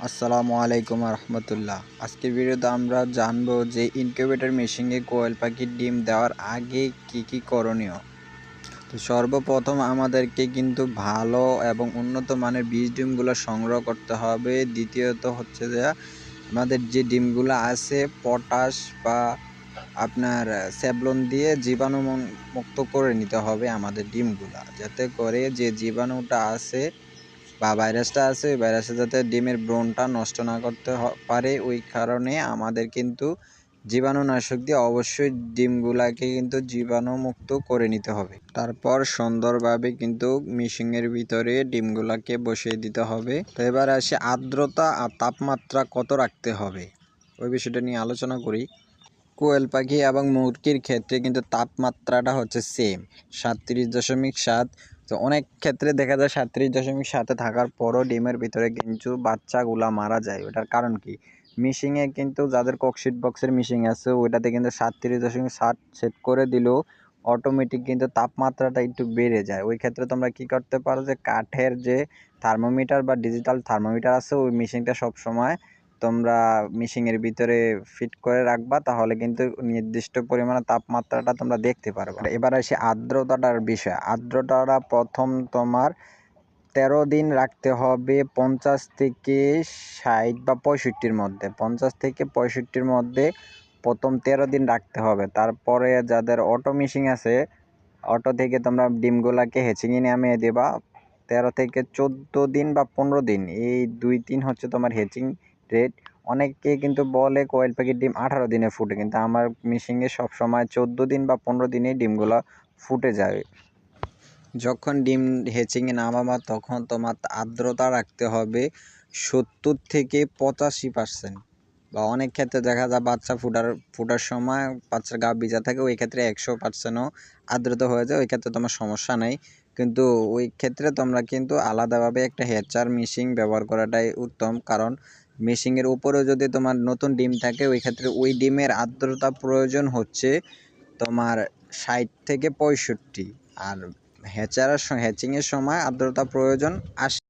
আসসালামু আলাইকুম রহমতুল্লাহ। আজকের ভিডিওতে আমরা জানবো যে ইনকিউবেটর মেশিনে কোয়েল পাখির ডিম দেওয়ার আগে কি করণীয়। তো সর্বপ্রথম আমাদেরকে কিন্তু ভালো এবং উন্নত মানের বীজ ডিমগুলো সংগ্রহ করতে হবে। দ্বিতীয়ত হচ্ছে যে আমাদের যে ডিমগুলো আছে পটাশ বা আপনার স্যাভলন দিয়ে জীবাণু মুক্ত করে নিতে হবে আমাদের ডিমগুলা, যাতে করে যে জীবাণুটা আছে বা ভাইরাসটা আছে ওই ভাইরাসটা যাতে ডিমের ব্রণটা নষ্ট না করতে পারে। ওই কারণে আমাদের কিন্তু জীবাণুনাশক দিয়ে অবশ্যই ডিমগুলাকে কিন্তু জীবাণুমুক্ত করে নিতে হবে। তারপর সুন্দরভাবে কিন্তু মেশিনের ভিতরে ডিমগুলাকে বসিয়ে দিতে হবে। তো এবার আসে আর্দ্রতা আর তাপমাত্রা কত রাখতে হবে, ওই বিষয়টা নিয়ে আলোচনা করি। কোয়েল পাখি এবং মুরগির ক্ষেত্রে কিন্তু তাপমাত্রাটা হচ্ছে সেম 37.7। তো অনেক ক্ষেত্রে দেখা যায় 37.7 থাকার পরও ডিমের ভিতরে কিন্তু বাচ্চাগুলা মারা যায়। ওটার কারণ কি? মিশিংয়ে কিন্তু যাদের ককশিট বক্সের মিশিং আছে ওইটাতে কিন্তু 37.7 সেট করে দিলেও অটোমেটিক কিন্তু তাপমাত্রাটা একটু বেড়ে যায়। ওই ক্ষেত্রে তোমরা কি করতে পারো, যে কাঠের যে থার্মোমিটার বা ডিজিটাল থার্মোমিটার আছে ওই মেশিনটা সবসময় তোমরা মেশিনের ভিতরে ফিট করে রাখবা, তাহলে কিন্তু নির্দিষ্ট পরিমাণে তাপমাত্রাটা তোমরা দেখতে পারবে। এবার আসি আর্দ্রতাটার বিষয়। আর্দ্রতাটা প্রথম তোমার 13 দিন রাখতে হবে 50 থেকে 60 বা 65-র মধ্যে। 50 থেকে 65-র মধ্যে প্রথম 13 দিন রাখতে হবে। তারপরে যাদের অটো মেশিন আছে অটো থেকে তোমরা ডিমগুলাকে হেচিংয়ে নামিয়ে দেবা। 13 থেকে 14 দিন বা 15 দিন, এই 2-3 হচ্ছে তোমার হেচিং রেট। অনেকে কিন্তু বলে কোয়েল পাখির ডিম 18 দিনে ফুটে, কিন্তু আমার মেশিনে সবসময় 14 দিন বা 15 দিনেই ডিমগুলো ফুটে যায়। যখন ডিম হেচিংয়ে নামাবা তখন তোমার আর্দ্রতা রাখতে হবে 70 থেকে 85%। বা অনেক ক্ষেত্রে দেখা যায় বাচ্চা ফুটার সময় বাচ্চার গা ভিজা থাকে, ওই ক্ষেত্রে 100%ও আর্দ্রতা হয়ে যায়, ওই ক্ষেত্রে তোমার সমস্যা নেই। কিন্তু ওই ক্ষেত্রে তোমরা কিন্তু আলাদাভাবে একটা হেচার মেশিন ব্যবহার করাটাই উত্তম, কারণ মেশিনের উপরেও যদি তোমার নতুন ডিম থাকে ওই ক্ষেত্রে ওই ডিমের আর্দ্রতা প্রয়োজন হচ্ছে তোমার 60 থেকে 65, আর হ্যাচিংয়ের সময় আর্দ্রতা প্রয়োজন 80।